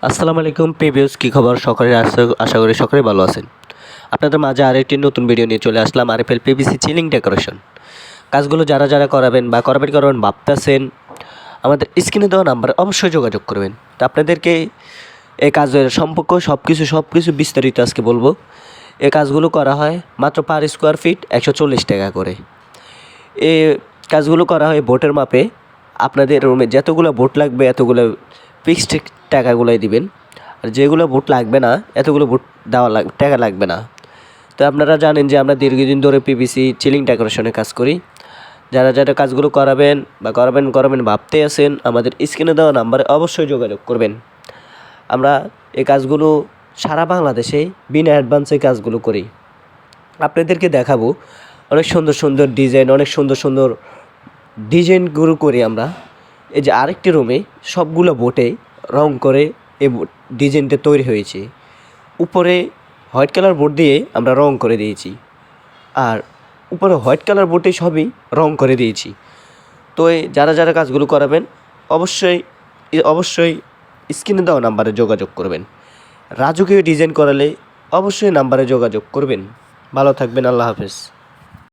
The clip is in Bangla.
আসসালামু আলাইকুম প্রিভিউস কী খবর সকলে আশা করি সকলে ভালো আছেন। আপনাদের মাঝে আরেকটি নতুন ভিডিও নিয়ে চলে আসলাম আরএফএল পিভিসি সিলিং ডেকোরেশন। কাজগুলো যারা করবেন বা করবেন ভাবতেছেন, আমাদের স্ক্রিনে দেওয়া নাম্বারে অবশ্যই যোগাযোগ করবেন। তো আপনাদেরকে এই কাজের সম্পর্ক সব কিছু বিস্তারিত আজকে বলবো। এই কাজগুলো করা হয় মাত্র পার স্কোয়ার ফিট 140 টাকা করে। এই কাজগুলো করা হয় বোটের মাপে। আপনাদের রুমে যতগুলো বোট লাগবে এতগুলো ফিক্সড টাকাগুলোই দিবেন, আর যেগুলো বোট লাগবে না এতগুলো বোট টাকা লাগবে না। তো আপনারা জানেন যে আমরা দীর্ঘদিন ধরে পিভিসি সিলিং ডেকোরেশনের কাজ করি। যারা কাজগুলো করাবেন বা করাবেন ভাবতে আছেন, আমাদের স্ক্রিনে দেওয়া নাম্বারে অবশ্যই যোগাযোগ করবেন। আমরা এই কাজগুলো সারা বাংলাদেশে বিনা অ্যাডভান্সে কাজগুলো করি। আপনাদেরকে দেখাবো অনেক সুন্দর ডিজাইন, অনেক সুন্দর ডিজাইনগুলো করি আমরা। এই যে আরেকটি রুমে সবগুলো বোটে রং করে এই ডিজাইনটা তৈরি হয়েছে। উপরে হোয়াইট কালার বোর্ড দিয়ে আমরা রং করে দিয়েছি, আর উপরে হোয়াইট কালার বোর্ডে সবই রং করে দিয়েছি। তো যারা কাজগুলো করাবেন অবশ্যই স্ক্রিনে দেওয়া নাম্বারে যোগাযোগ করবেন। রাজকীয় ডিজাইন করালে অবশ্যই নাম্বারে যোগাযোগ করবেন। ভালো থাকবেন, আল্লাহ হাফেজ।